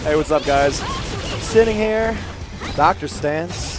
Hey, what's up, guys? Sitting here, Dr. Stantz.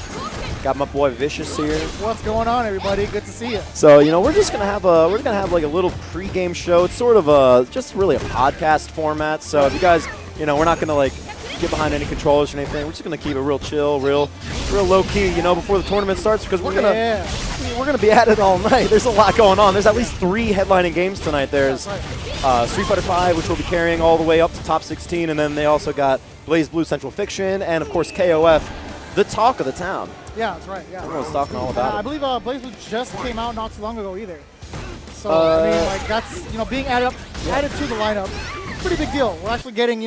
Got my boy Vicious here. What's going on, everybody? Good to see you. So, we're just gonna have like a little pregame show. It's sort of just really a podcast format. So if you guys, we're not gonna like get behind any controllers or anything. We're just gonna keep it real chill, real low key, before the tournament starts, because we're gonna be at it all night. There's a lot going on. There's at least 3 headlining games tonight. There's Street Fighter V, which will be carrying all the way up to top 16, and then they also got Blaze Blue Central Fiction, and of course KOF, the talk of the town. Yeah, that's right. Yeah, everyone's talking all about it. I believe Blaze Blue just came out not too long ago either. So I mean, like that's being added to the lineup. Pretty big deal. We're actually getting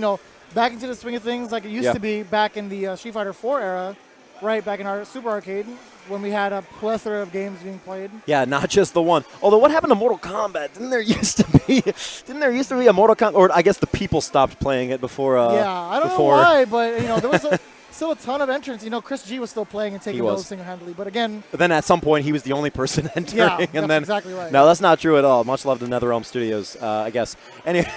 back into the swing of things like it used to be back in the Street Fighter 4 era, right? Back in our Super Arcade when we had a plethora of games being played. Yeah, not just the one. Although, what happened to Mortal Kombat? Didn't there used to be a Mortal Kombat? Or I guess the people stopped playing it before. Yeah, I don't know why, but there was still a ton of entrants. Chris G was still playing and taking those single-handedly. But again, then at some point he was the only person entering. Yeah, and that's then, exactly right. No, that's not true at all. Much love to NetherRealm Studios, I guess. Anyway,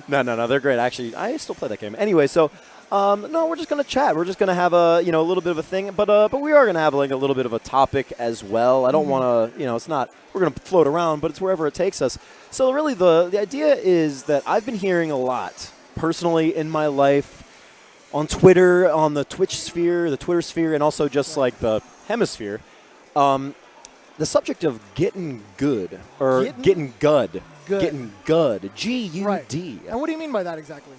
no, they're great. Actually, I still play that game. Anyway, so. No, we're just gonna chat. We're just gonna have a little bit of a thing, but we are gonna have like a little bit of a topic as well. I don't want to, it's not. We're gonna float around, but it's wherever it takes us. So really, the idea is that I've been hearing a lot personally in my life, on Twitter, on the Twitch sphere, the Twitter sphere, and also just like the hemisphere, the subject of getting good or getting good, getting good, GUD. Right. And what do you mean by that exactly?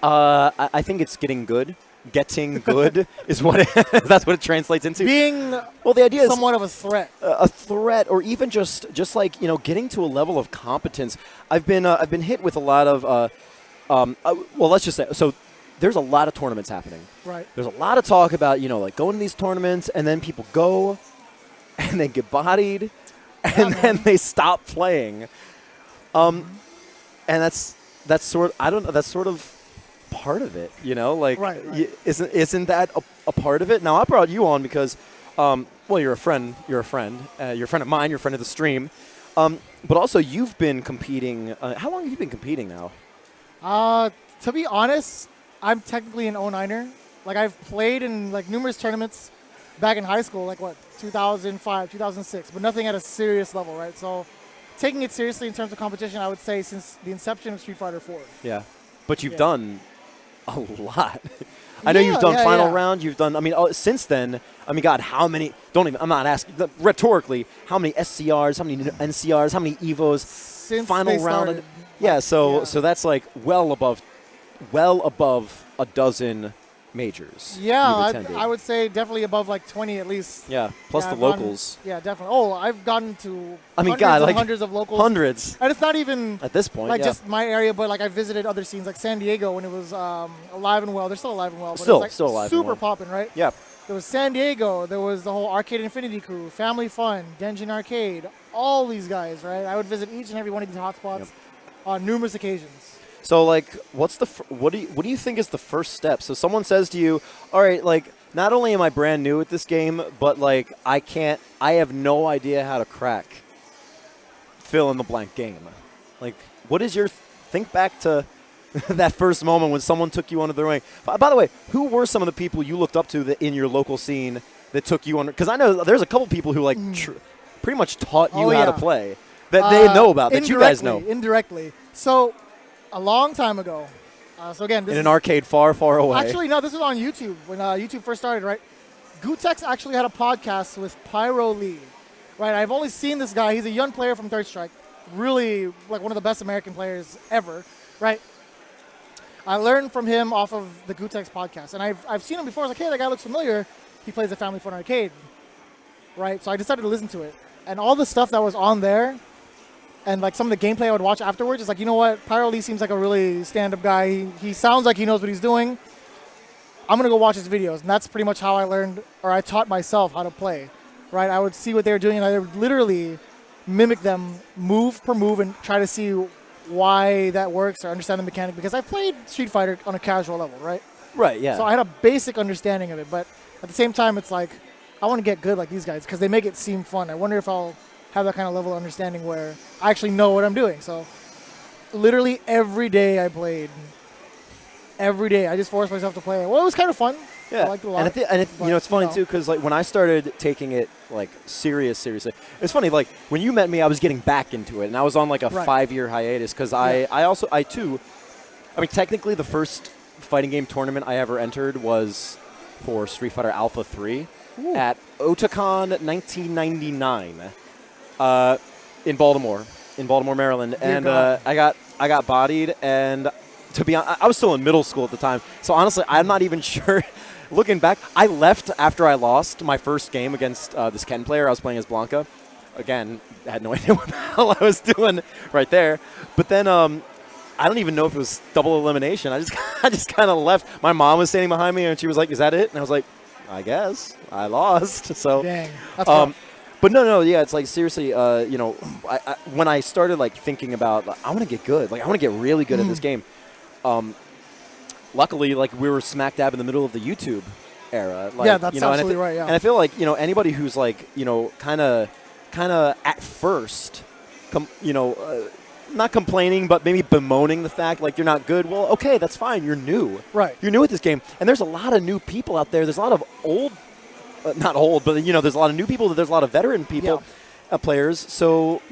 I think it's getting good. Getting good is what that's what it translates into. Being the idea somewhat of a threat. A threat, or even just like getting to a level of competence. I've been hit with a lot of let's just say so. There's a lot of tournaments happening. Right. There's a lot of talk about like going to these tournaments, and then people go, and they get bodied, and then they stop playing. And that's sort of part of it, right. Isn't that a part of it? Now I brought you on because, you're a friend of mine, you're a friend of the stream, but also you've been competing. How long have you been competing now? To be honest, I'm technically an 09er. Like I've played in like numerous tournaments back in high school, like 2005, 2006, but nothing at a serious level, right? So taking it seriously in terms of competition, I would say since the inception of Street Fighter 4. Yeah, but you've done a lot. I know you've done final round. You've done. Since then. God, how many? I'm not asking rhetorically. How many SCRs? How many NCRs? How many Evos? Since final round. Yeah. So that's like well above a dozen majors. Yeah, I would say definitely above like 20 at least. Yeah. Plus the locals. Definitely. Oh, I've gotten to hundreds of locals. Hundreds. And it's not even at this point, just my area, but like I visited other scenes like San Diego when it was alive and well. They're still alive and well. But still it's like alive. Super popping, right? Yeah. There was San Diego. There was the whole Arcade Infinity crew, Family Fun, Denjin Arcade. All these guys, right? I would visit each and every one of these hotspots on numerous occasions. So, like, what do you think is the first step? So someone says to you, all right, like, not only am I brand new at this game, but, like, I have no idea how to crack fill in the blank game. Like, what is your, think back to that first moment when someone took you under the wing. By the way, who were some of the people you looked up to in your local scene that took you under? Because I know there's a couple people who, like, pretty much taught you how to play that they know about, that you guys know. Indirectly. So, a long time ago. So again, this in an arcade far, far away. Actually, no, this was on YouTube when YouTube first started, right? Gutex actually had a podcast with Pyro Lee, right? I've only seen this guy. He's a young player from Third Strike, really like one of the best American players ever, right? I learned from him off of the Gutex podcast, and I've seen him before. I was like, hey, that guy looks familiar. He plays a Family Fun Arcade, right? So I decided to listen to it, and all the stuff that was on there. And like some of the gameplay I would watch afterwards, it's like, you know what? Pyro Lee seems like a really stand-up guy. He sounds like he knows what he's doing. I'm going to go watch his videos. And that's pretty much how I learned, or I taught myself how to play, right? I would see what they were doing, and I would literally mimic them move per move and try to see why that works or understand the mechanic. Because I played Street Fighter on a casual level, right? Right, yeah. So I had a basic understanding of it. But at the same time, it's like, I want to get good like these guys because they make it seem fun. I wonder if I'll have that kind of level of understanding where I actually know what I'm doing. So literally every day I played every day. I just forced myself to play it. Well, it was kind of fun. Yeah, I liked it a lot. It's funny too because like when I started taking it like seriously, it's funny. Like when you met me, I was getting back into it, and I was on like a 5-year hiatus because I mean, technically the first fighting game tournament I ever entered was for Street Fighter Alpha 3 at Otakon 1999 in Baltimore, Maryland, and I got bodied, and to be honest, I was still in middle school at the time, so honestly, I'm not even sure. Looking back, I left after I lost my first game against this Ken player. I was playing as Blanca. Again, I had no idea what the hell I was doing right there. But then I don't even know if it was double elimination. I just kind of left. My mom was standing behind me, and she was like, "Is that it?" And I was like, "I guess I lost." So, dang, that's rough. But no, yeah, it's like seriously, when I started like thinking about, I want to get good, like I want to get really good at this game. Luckily, like we were smack dab in the middle of the YouTube era. Like, yeah, that's absolutely right. Yeah, and I feel like anybody who's like kind of at first, not complaining, but maybe bemoaning the fact like you're not good. Well, okay, that's fine. You're new. Right. You're new at this game, and there's a lot of new people out there. There's a lot of old, not old, but there's a lot of new people. There's a lot of veteran people, players. So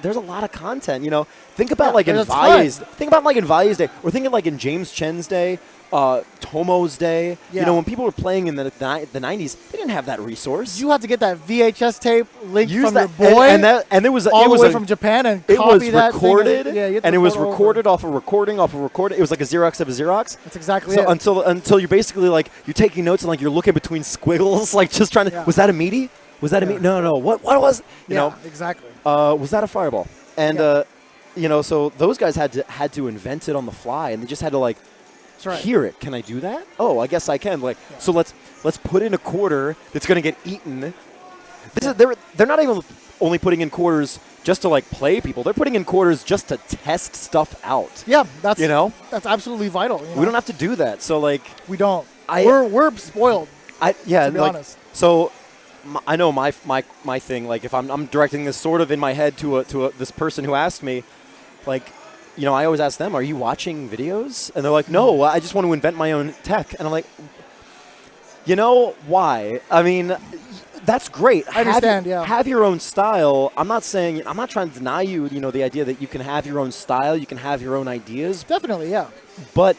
there's a lot of content. Think about like in Valle's. Think about like in Valle's day, or thinking like in James Chen's day, Tomo's day. Yeah. When people were playing in the 90s, they didn't have that resource. You had to get that VHS tape linked from that, your boy, and it was all the way from Japan, and it copy was that recorded, thing, and it was recorded off a recording. It was like a Xerox of a Xerox. That's exactly so it. Until you're basically like you're taking notes and like you're looking between squiggles, like just trying to. Yeah. Was that a meaty? Was that a meaty? No. What was? Exactly. Was that a fireball? And so those guys had to invent it on the fly, and they just had to like hear it. Can I do that? Oh, I guess I can. Like, so let's put in a quarter that's going to get eaten. They're not even only putting in quarters just to like play people. They're putting in quarters just to test stuff out. Yeah, that's absolutely vital. We don't have to do that. So like we don't. We're spoiled. To be honest. So. I know my thing. Like if I'm directing this sort of in my head to this person who asked me, like, I always ask them, "Are you watching videos?" And they're like, "No, I just want to invent my own tech." And I'm like, why? I mean, that's great. I understand. Have your own style. I'm not trying to deny you. The idea that you can have your own style, you can have your own ideas. Definitely, yeah. But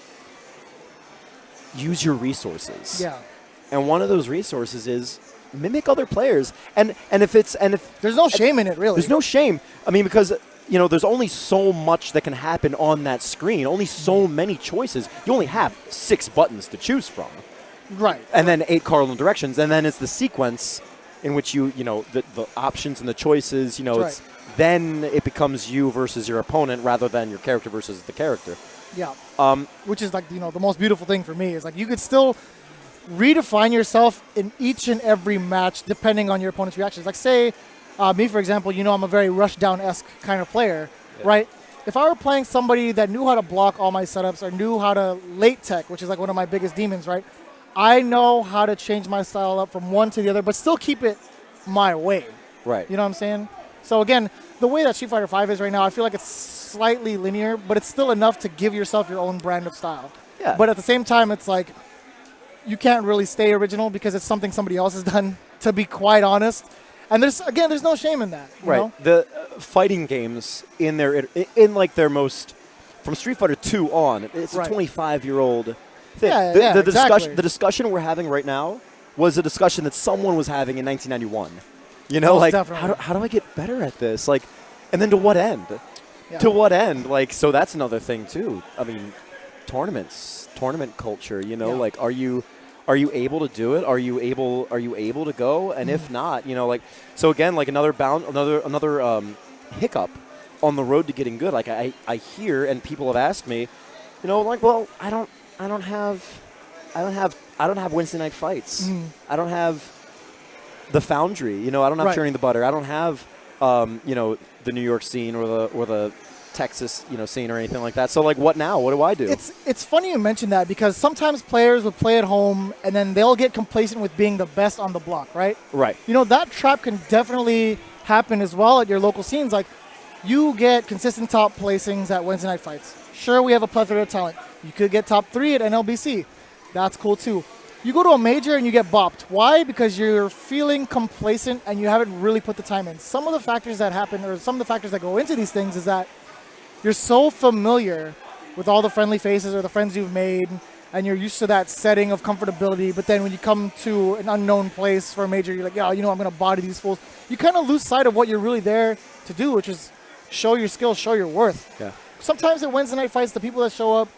use your resources. Yeah. And one of those resources is mimic other players, and if there's no shame in it, really. There's no shame. I mean, because there's only so much that can happen on that screen. Only so many choices. You only have 6 buttons to choose from. Right. And then 8 cardinal directions, and then it's the sequence in which the options and the choices. It's then it becomes you versus your opponent rather than your character versus the character. Yeah. Which is like the most beautiful thing for me is like you could still redefine yourself in each and every match depending on your opponent's reactions. Like say, me for example, I'm a very rushdown-esque kind of player, right? If I were playing somebody that knew how to block all my setups or knew how to late tech, which is like one of my biggest demons, right? I know how to change my style up from one to the other, but still keep it my way. Right. You know what I'm saying? So again, the way that Street Fighter V is right now, I feel like it's slightly linear, but it's still enough to give yourself your own brand of style. Yeah. But at the same time, it's like, you can't really stay original because it's something somebody else has done, to be quite honest. And there's no shame in that. You know? The fighting games in their most, from Street Fighter 2 on, it's a 25-year-old thing. Yeah, exactly. The discussion we're having right now was a discussion that someone was having in 1991. How do I get better at this? Like, and then to what end? Yeah. To what end? Like, so that's another thing too. I mean, tournament culture. Like, are you able to do it? Are you able to go? And if not, so again, like another hiccup on the road to getting good. Like I hear, and people have asked me, like, well, I don't have Wednesday Night Fights. I don't have the Foundry. I don't have Churning the Butter. I don't have the New York scene or the Texas, scene or anything like that. So like, what now? What do I do? It's funny you mention that because sometimes players would play at home and then they'll get complacent with being the best on the block, right? Right. That trap can definitely happen as well at your local scenes. Like, You get consistent top placings at Weds Night Fights. Sure, we have a plethora of talent. You could get top 3 at NLBC. That's cool too. You go to a major and you get bopped. Why? Because you're feeling complacent and you haven't really put the time in. Some of the factors that happen, or some of the factors that go into these things, is that you're so familiar with all the friendly faces or the friends you've made, and you're used to that setting of comfortability. But then when you come to an unknown place for a major, you're like, yeah, I'm going to body these fools. You kind of lose sight of what you're really there to do, which is show your skills, show your worth. Yeah. Sometimes at Wednesday night fights, the people that show up,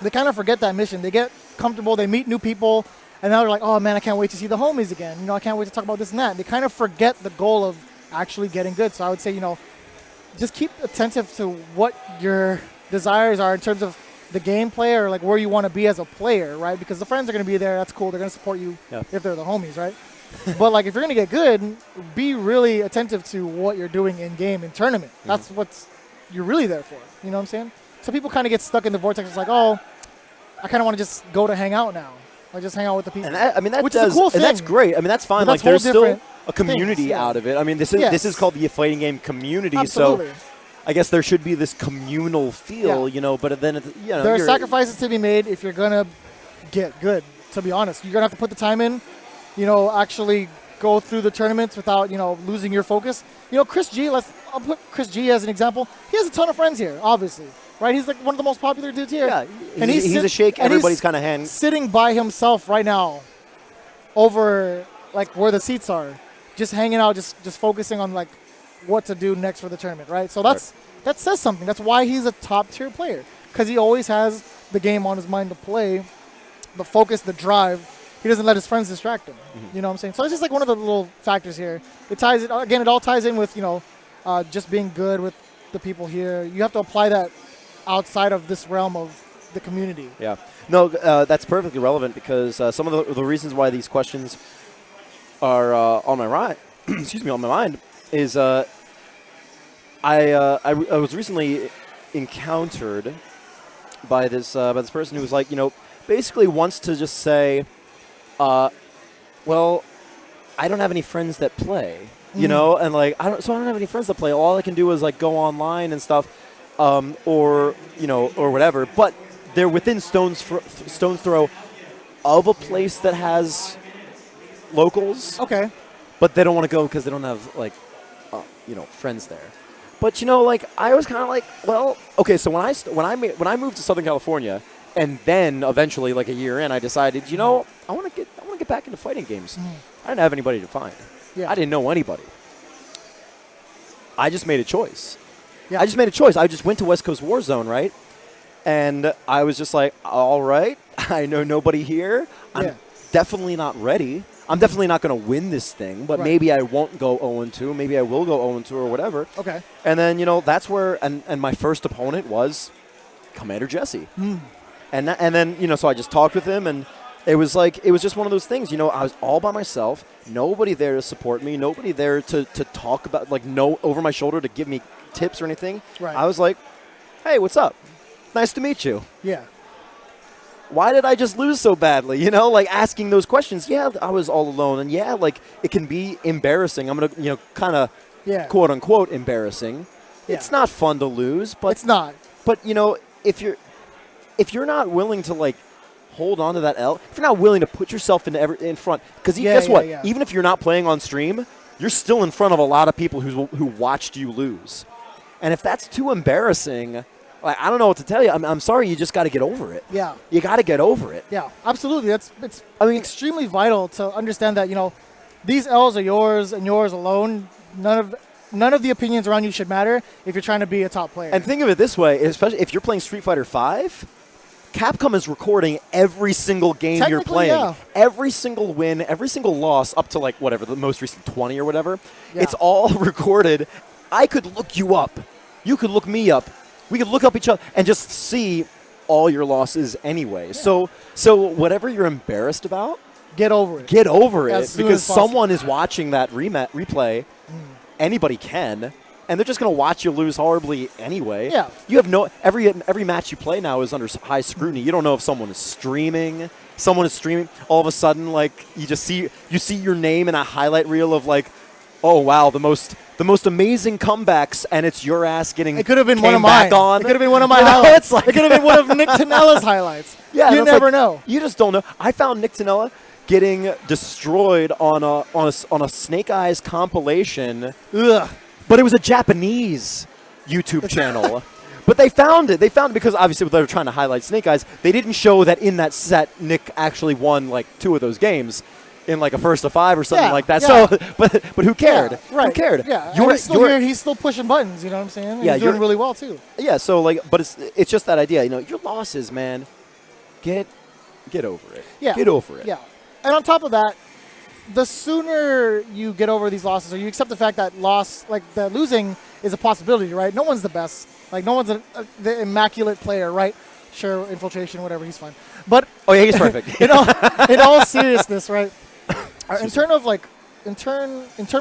they kind of forget that mission. They get comfortable, they meet new people, and now they're like, oh man, I can't wait to see the homies again. I can't wait to talk about this and that. They kind of forget the goal of actually getting good. So I would say, just keep attentive to what your desires are in terms of the gameplay or like where you want to be as a player, right? Because the friends are going to be there. That's cool. They're going to support you if they're the homies, right? But like if you're going to get good, be really attentive to what you're doing in game, in tournament. That's what you're really there for. You know what I'm saying? So people kind of get stuck in the vortex. It's like, oh, I kind of want to just go to hang out now. Like just hang out with the people. And that which does, is a cool thing. And that's great. I mean, that's fine. But like that's there's still a community things, out of it. I mean, this is called the fighting game community. Absolutely. So I guess there should be this communal feel, but then there are sacrifices to be made if you're gonna get good. To be honest, you're gonna have to put the time in. Actually go through the tournaments without losing your focus. Chris G. I'll put Chris G. as an example. He has a ton of friends here, obviously, right? He's like one of the most popular dudes here. Yeah, and he's a shake. Everybody's kind of hand sitting by himself right now, over like where the seats are, just hanging out, just focusing on like what to do next for the tournament, right? So that says something. That's why he's a top tier player, because he always has the game on his mind to play, the focus, the drive. He doesn't let his friends distract him. You know what I'm saying? So it's just like one of the little factors here. It all ties in with just being good with the people here. You have to apply that outside of this realm of the community. Yeah. No, that's perfectly relevant, because some of the reasons why these questions are on my mind, on my mind, is I was recently encountered by this person who was like, basically wants to just say, well, I don't have any friends that play, and like I don't have any friends that play. All I can do is like go online and stuff, or whatever. But they're within stone's throw of a place that has locals. Okay. But they don't want to go because they don't have like, friends there. But like I was kind of like, well, okay. So when I moved to Southern California, and then eventually, like a year in, I decided, I want to get back into fighting games. I didn't have anybody to find. Yeah. I didn't know anybody. I just made a choice. Yeah. I just made a choice. I just went to West Coast Warzone, right? And I was just like, all right, I know nobody here. I'm definitely not ready. I'm definitely not going to win this thing, but maybe I won't go 0-2. Maybe I will go 0-2 or whatever. Okay. And then, that's where, and my first opponent was Commander Jesse. And then, so I just talked with him, and it was just one of those things, I was all by myself, nobody there to support me, nobody there to talk about, like, no over my shoulder to give me tips or anything. Right. I was like, hey, what's up? Nice to meet you. Yeah. Why did I just lose so badly? Like asking those questions. Yeah, I was all alone, and yeah, like it can be embarrassing. I'm gonna, kind of, quote unquote, embarrassing. Yeah. It's not fun to lose, but it's not. But if you're not willing to like hold on to that L, if you're not willing to put yourself in front, because guess what? Yeah. Even if you're not playing on stream, you're still in front of a lot of people who watched you lose, and if that's too embarrassing. Like, I don't know what to tell you. I'm sorry. You just got to get over it. Yeah. You got to get over it. Yeah, absolutely. It's extremely vital to understand that, these L's are yours and yours alone. None of the opinions around you should matter if you're trying to be a top player. And think of it this way, especially if you're playing Street Fighter V, Capcom is recording every single game you're playing. Yeah. Every single win, every single loss, up to like whatever, the most recent 20 or whatever. Yeah. It's all recorded. I could look you up. You could look me up. We could look up each other and just see all your losses anyway. Yeah. So whatever you're embarrassed about, get over it. Get over it, because someone is watching that replay. Anybody can, and they're just going to watch you lose horribly anyway. Yeah. You have every match you play now is under high scrutiny. You don't know if someone is streaming. Someone is streaming. All of a sudden, like you see your name in a highlight reel of like, oh wow, the most amazing comebacks, and it's your ass getting. It could have been came one of back mine. on. It could have been one of my You know, highlights. it's like it could have been one of Nick Tanella's highlights. Yeah, you and it's never like, know. You just don't know. I found Nick Tanella getting destroyed on a Snake Eyes compilation. Ugh. But it was a Japanese YouTube channel. But they found it. They found it because obviously they were trying to highlight Snake Eyes. They didn't show that in that set Nick actually won like 2 of those games in like a first of 5 or something like that. Yeah. So, but who cared? Yeah, right. Who cared? Yeah, and he's still here. He's still pushing buttons. You know what I'm saying? Yeah, he's doing really well too. Yeah. So like, but it's just that idea. You know, your losses, man. Get over it. Yeah. Get over it. Yeah. And on top of that, the sooner you get over these losses, or you accept the fact that that losing is a possibility, right? No one's the best. Like, no one's the immaculate player, right? Sure, infiltration, whatever, he's fine. But oh yeah, he's perfect. in all seriousness, right? In terms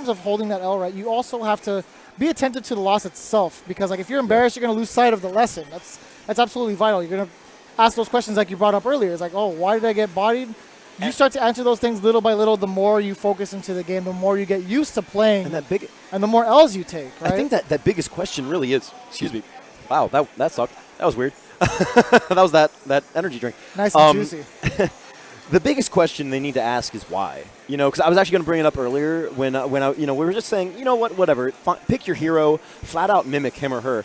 of holding that L, right, you also have to be attentive to the loss itself, because like if you're embarrassed, you're going to lose sight of the lesson. That's absolutely vital. You're going to ask those questions like you brought up earlier. It's like, oh, why did I get bodied? You start to answer those things little by little. The more you focus into the game, the more you get used to playing, and the more L's you take. Right? I think that biggest question really is. Excuse me. Wow, that sucked. That was weird. That was that energy drink. Nice and juicy. The biggest question they need to ask is why. You know, because I was actually going to bring it up earlier when I, we were just saying, you know what, whatever, pick your hero, flat out mimic him or her.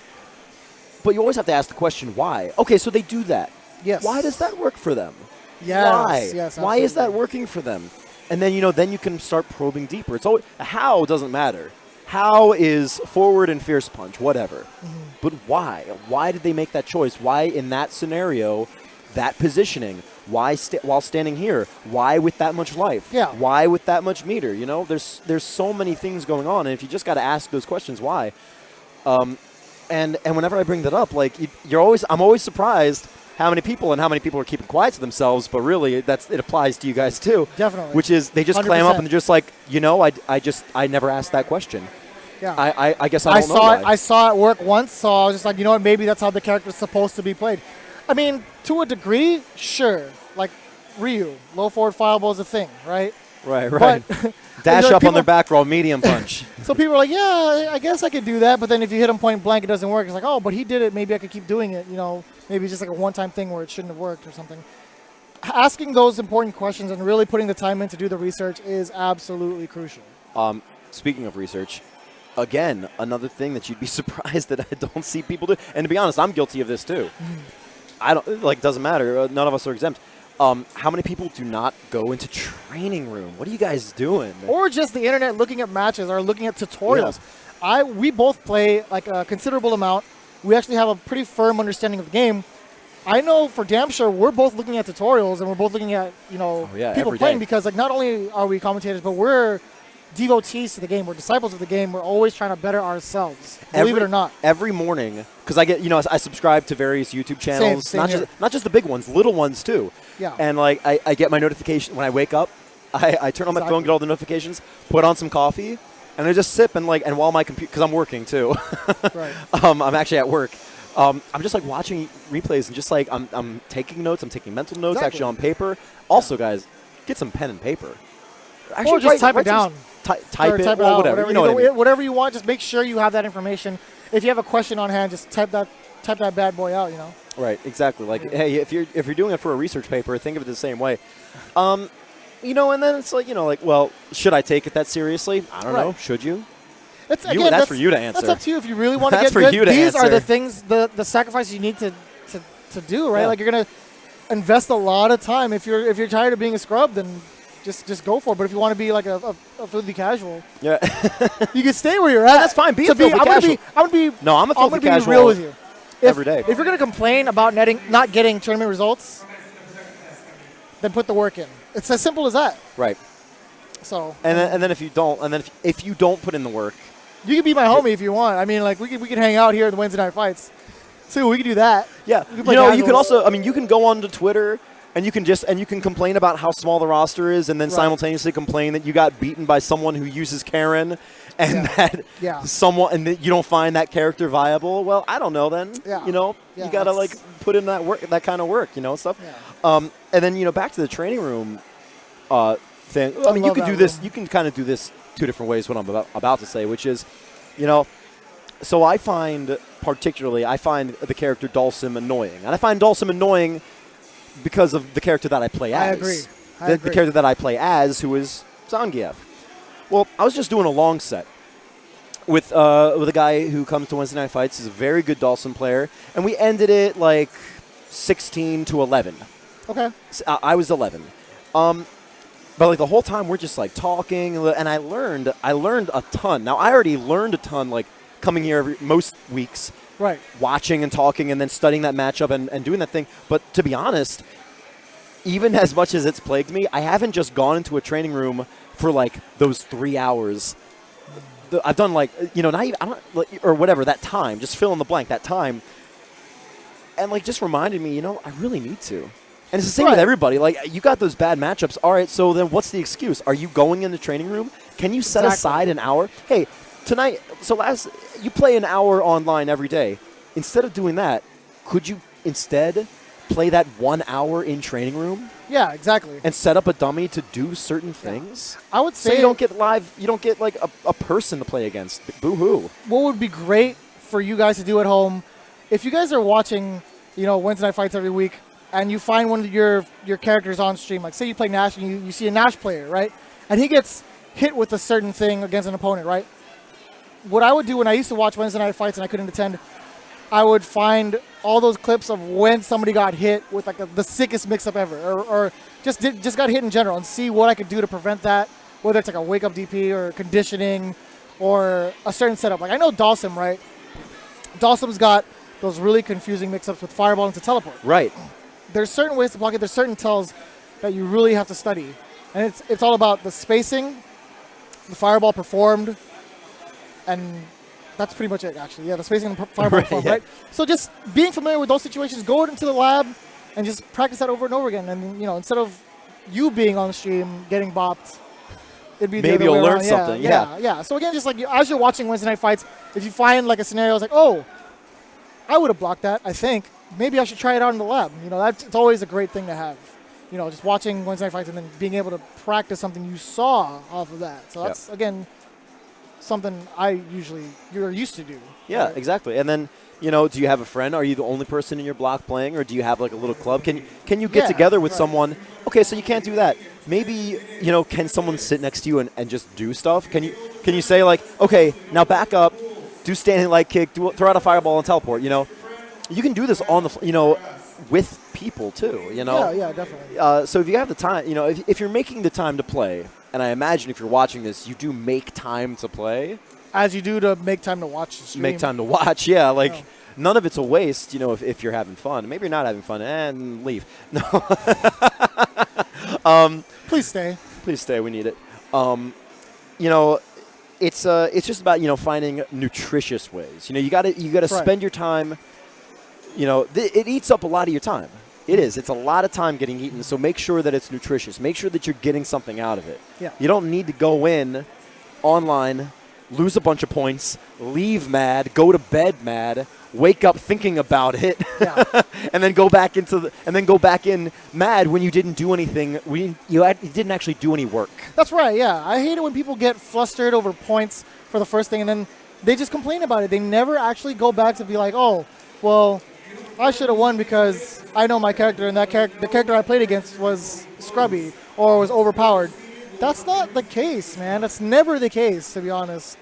But you always have to ask the question why. Okay, so they do that. Yes. Why does that work for them? Yes. Why? Yes, why is that working for them? And then then you can start probing deeper. It's always how doesn't matter. How is forward and fierce punch, whatever. Mm-hmm. But why? Why did they make that choice? Why in that scenario, that positioning? Why while standing here? Why with that much life? Yeah. Why with that much meter? You know, there's so many things going on, and if you just got to ask those questions, why? And whenever I bring that up, like I'm always surprised how many people are keeping quiet to themselves, but really it applies to you guys too. Definitely. Which is they just 100%. clam up and they're just like, I never asked that question. Yeah. I guess I don't know why. I saw it work once, so I was just like, you know what, maybe that's how the character's supposed to be played. I mean, to a degree, sure. Like Ryu, low forward fireball is a thing, right? Right. But Dash like up on their back row, medium punch. So people are like, yeah, I guess I could do that. But then if you hit him point blank, it doesn't work. It's like, oh, but he did it. Maybe I could keep doing it. You know, maybe it's just like a one-time thing where it shouldn't have worked or something. Asking those important questions and really putting the time in to do the research is absolutely crucial. Speaking of research, again, another thing that you'd be surprised that I don't see people do. And to be honest, I'm guilty of this too. I don't like. Doesn't matter. None of us are exempt. How many people do not go into training room? What are you guys doing? Or just the internet looking at matches or looking at tutorials. Yeah. We both play like a considerable amount. We actually have a pretty firm understanding of the game. I know for damn sure we're both looking at tutorials and we're both looking at people playing because like not only are we commentators, but we're devotees to the game. We're disciples of the game. We're always trying to better ourselves. Believe it or not. Every morning, because I get I subscribe to various YouTube channels, Same not just the big ones, little ones too. Yeah. And like I get my notification when I wake up. I turn on my phone, get all the notifications, put on some coffee, and I just sip and while my computer, because I'm working too. Right. I'm actually at work. I'm just like watching replays and just like I'm taking notes. I'm taking mental notes actually on paper. Also, guys, get some pen and paper. Actually, or just type it down. Type it out, whatever. You know what I mean. Whatever you want, just make sure you have that information. If you have a question on hand, just type that bad boy out. Right. Exactly. Like, hey, if you're doing it for a research paper, think of it the same way. And then it's like well, should I take it that seriously? I don't know. Should you? That's for you to answer. That's up to you if you really want to get for good. You to These answer. are the things, the sacrifices you need to do, right? Yeah. Like you're gonna invest a lot of time. If you're tired of being a scrub, then just go for it. But if you want to be like a filthy casual, yeah, you can stay where you're at. That's fine. Be a filthy casual. I'm a filthy casual. Be real with you. Every day. If you're gonna complain about not getting tournament results, then put the work in. It's as simple as that. Right. So. And then if you don't put in the work, you can be my homie if you want. I mean, like we can hang out here at the Weds Night Fights. So we can do that. Yeah. You can also. I mean, you can go on to Twitter. And you can complain about how small the roster is, and then simultaneously complain that you got beaten by someone who uses Karen, and that you don't find that character viable. Well, I don't know then. Yeah. You gotta put in that work, that kind of work, stuff. Yeah. And then back to the training room thing. I mean, you can do this. You can kind of do this two different ways what I'm about to say, which is, so I find the character Dhalsim annoying. And I find Dhalsim annoying because of the character that I play as. I agree. The character that I play as, who is Zangief. Well, I was just doing a long set with a guy who comes to Wednesday Night Fights. He's a very good Dhalsim player. And we ended it like 16-11. Okay. I was 11. But like the whole time we're just like talking, and I learned a ton. Now I already learned a ton, like coming here most weeks, right, watching and talking, and then studying that matchup and doing that thing. But to be honest, even as much as it's plagued me, I haven't just gone into a training room for like those 3 hours. I've done like not even or whatever that time, just fill in the blank that time, and like just reminded me, I really need to. And it's the same with everybody. Like, you got those bad matchups. All right, so then what's the excuse? Are you going in the training room? Can you set aside an hour? Hey, tonight, you play an hour online every day. Instead of doing that, could you instead play that 1 hour in training room? Yeah, exactly. And set up a dummy to do certain things? I would say... So you don't get like a person to play against. Boo-hoo. What would be great for you guys to do at home, if you guys are watching, Wednesday Night Fights every week, and you find one of your characters on stream, like say you play Nash and you see a Nash player, right? And he gets hit with a certain thing against an opponent, right? What I would do when I used to watch Wednesday Night Fights and I couldn't attend, I would find all those clips of when somebody got hit with like the sickest mix-up ever, or just got hit in general, and see what I could do to prevent that, whether it's like a wake-up DP or conditioning or a certain setup. Like I know Dhalsim, right? Dhalsim's got those really confusing mix-ups with Fireball into Teleport. Right. There's certain ways to block it. There's certain tells that you really have to study. And it's all about the spacing, the Fireball performed, and that's pretty much it, actually. Yeah, the spacing and the Fireball performed, right? So just being familiar with those situations, go into the lab and just practice that over and over again. And, instead of you being on the stream getting bopped, it'd be maybe the other you'll way learn around. something. Yeah. So again, just like as you're watching Wednesday Night Fights, if you find like a scenario, it's like, oh, I would have blocked that, I think. Maybe I should try it out in the lab. It's always a great thing to have. Just watching Wednesday Night Fights and then being able to practice something you saw off of that. So that's, again, something you're used to do. Yeah, right? Exactly. And then, do you have a friend? Are you the only person in your block playing, or do you have like a little club? Can you get together with someone? Okay, so you can't do that. Maybe, can someone sit next to you and just do stuff? Can you say like, okay, now back up, do standing light kick, throw out a Fireball and teleport, You can do this on the, with people too, Yeah, definitely. So if you have the time, if you're making the time to play, and I imagine if you're watching this, you do make time to play. As you do to make time to watch the stream. Make time to watch, yeah. Like, none of it's a waste, if you're having fun. Maybe you're not having fun, and leave. No. Please stay. Please stay. We need it. It's just about, finding nutritious ways. You gotta spend your time. It eats up a lot of your time. It is. It's a lot of time getting eaten, so make sure that it's nutritious. Make sure that you're getting something out of it. Yeah. You don't need to go in online, lose a bunch of points, leave mad, go to bed mad, wake up thinking about it, and then go back in mad when you didn't do anything. You didn't actually do any work. That's right, yeah. I hate it when people get flustered over points for the first thing, and then they just complain about it. They never actually go back to be like, oh, well, I should have won because I know my character, and the character I played against was scrubby or was overpowered. That's not the case, man. That's never the case, to be honest.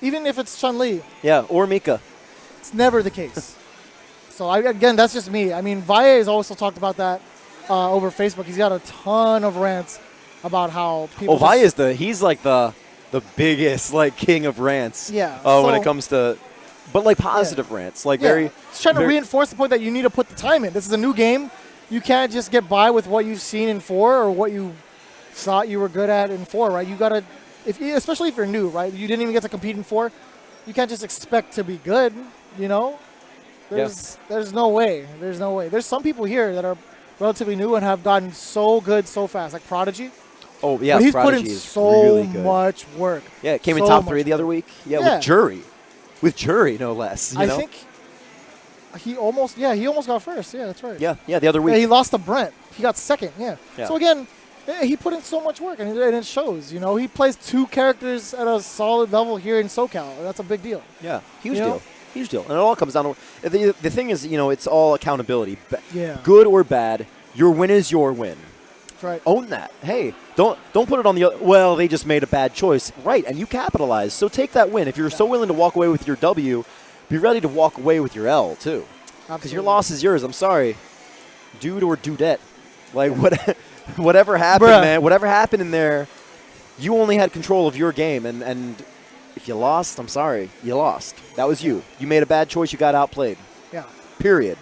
Even if it's Chun-Li. Yeah, or Mika. It's never the case. So, again, that's just me. I mean, Valle has also talked about that over Facebook. He's got a ton of rants about how people... Oh, Valle is he's like the biggest, like, king of rants. Yeah. When it comes to... But, like, positive rants. Like, very... He's trying to reinforce the point that you need to put the time in. This is a new game. You can't just get by with what you've seen in 4 or what you thought you were good at in 4, right? You got to... especially if you're new, right? You didn't even get to compete in 4. You can't just expect to be good, There's no way. There's no way. There's some people here that are relatively new and have gotten so good so fast, like Prodigy. Oh, yeah, but he's Prodigy put in is so really good. much work. Yeah, it came in top 3 the other week. Yeah, with Jury. With Jury, no less. I think he almost got first. Yeah, that's right. Yeah, the other week. Yeah, he lost to Brent. He got second, yeah. So, again, He put in so much work, and it shows. You know, he plays 2 characters at a solid level here in SoCal. That's a big deal. Yeah, huge deal. Huge deal. And it all comes down to the thing is, it's all accountability. Yeah. Good or bad, your win is your win. That's right. Own that. Hey, don't put it on the well, they just made a bad choice. Right, and you capitalize. So take that win. If you're so willing to walk away with your W, be ready to walk away with your L too. Because your loss is yours. I'm sorry. Dude or dudette. Like whatever happened, man, whatever happened in there, you only had control of your game, and if you lost, I'm sorry. You lost. That was you. You made a bad choice. You got outplayed. Yeah. Period.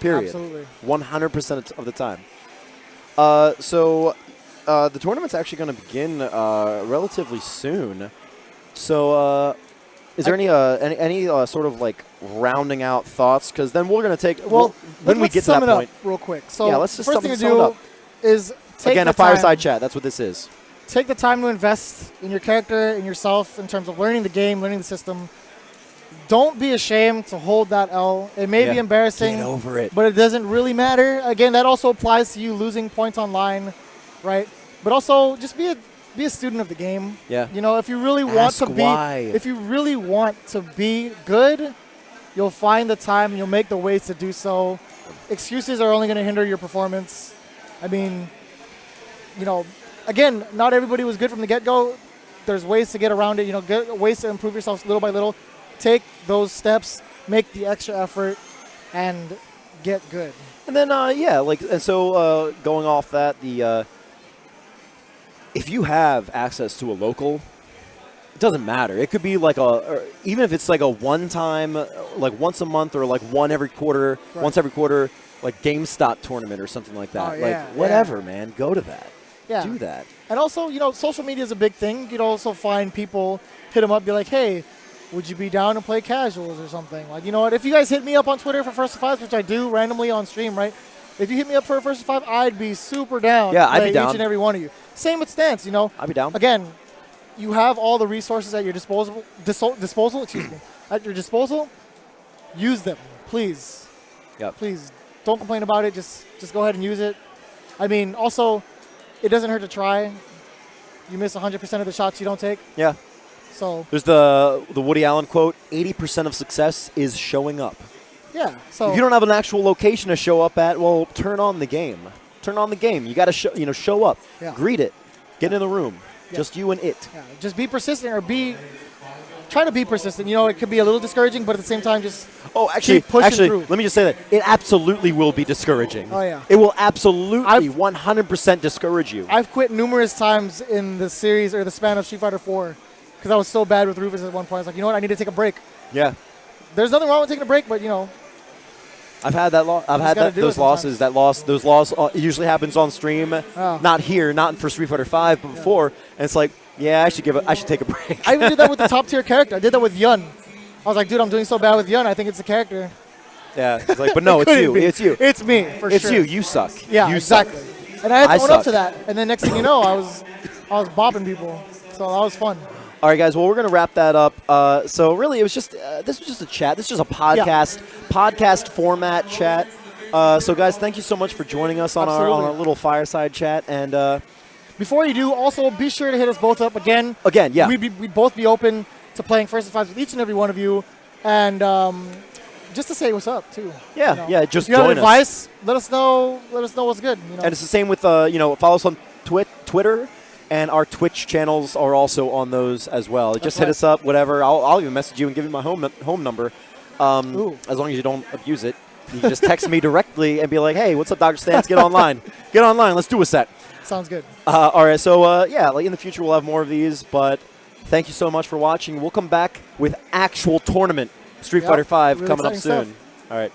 Absolutely. 100% of the time. So the tournament's actually going to begin relatively soon. So is there any sort of like rounding out thoughts? Because then we're going to take when we get to that point. Real quick. So yeah, let's just first thing to sum it up. do is take Again, the a fireside time. chat. That's what this is. Take the time to invest in your character, in yourself, in terms of learning the game, learning the system. Don't be ashamed to hold that L. It may be embarrassing. Get over it. But it doesn't really matter. Again, that also applies to you losing points online, right? But also just be a student of the game. Yeah. You know, if you really want to be good, you'll find the time and you'll make the ways to do so. Excuses are only going to hinder your performance. I mean, again, not everybody was good from the get-go. There's ways to get around it, ways to improve yourself little by little. Take those steps, make the extra effort, and get good. And then, going off that, if you have access to a local, it doesn't matter. It could be like even if it's like a one-time, like once a month or like once every quarter, like GameStop tournament or something like that. Whatever, man. Go to that. Yeah. Do that. And also, social media is a big thing. You could also find people, hit them up, be like, hey, would you be down to play casuals or something? Like, you know what? If you guys hit me up on Twitter for First to Fives, which I do randomly on stream, right? If you hit me up for a First to Five, I'd be super down. Yeah, I'd be down. Each and every one of you. Same with Stantz, I'd be down. Again, you have all the resources at your disposal. At your disposal. Use them, please. Yep. Please don't complain about it. Just go ahead and use it. I mean, also, it doesn't hurt to try. You miss 100% of the shots you don't take. Yeah. So there's the Woody Allen quote: 80% of success is showing up. Yeah. So if you don't have an actual location to show up at, well, turn on the game. Turn on the game. You got to show up. Yeah. Greet it. Get in the room. Yeah. Just you and it. Yeah. Just be persistent try to be persistent. It could be a little discouraging, but at the same time, just keep pushing through. Let me just say that it absolutely will be discouraging. Oh yeah. It will absolutely 100% discourage you. I've quit numerous times in the series or the span of Street Fighter 4 because I was so bad with Rufus at one point. I was like, you know what? I need to take a break. Yeah. There's nothing wrong with taking a break, but I've had that. I've had those losses. Those losses usually happens on stream. Oh. Not here, not for Street Fighter 5, but before. And it's like, yeah, I should take a break. I even did that with the top tier character. I did that with Yun. I was like, dude, I'm doing so bad with Yun. I think it's the character. Yeah, it's like, but no, it's you. It's you. It's me, for sure. It's you. You suck. Yeah, you exactly. Suck. And I had to own up to that. And then next thing you know, I was bopping people. So that was fun. All right, guys. Well, we're going to wrap that up. So really, it was just this was just a chat. This is just a podcast format chat. So guys, thank you so much for joining us on our little fireside chat. And before you do, also be sure to hit us both up again. Yeah. We'd both be open to playing First to Fives with each and every one of you, and just to say what's up too. Yeah. Just if you join have us. advice, let us know. Let us know what's good. And it's the same with follow us on Twitter. And our Twitch channels are also on those as well. Just hit us up, whatever. I'll even message you and give you my home number, as long as you don't abuse it. You can just text me directly and be like, "Hey, what's up, Dr. Stantz? Get online. Get online. Let's do a set." Sounds good. All right. So like in the future we'll have more of these. But thank you so much for watching. We'll come back with actual tournament Street Fighter 5 coming up soon. All right.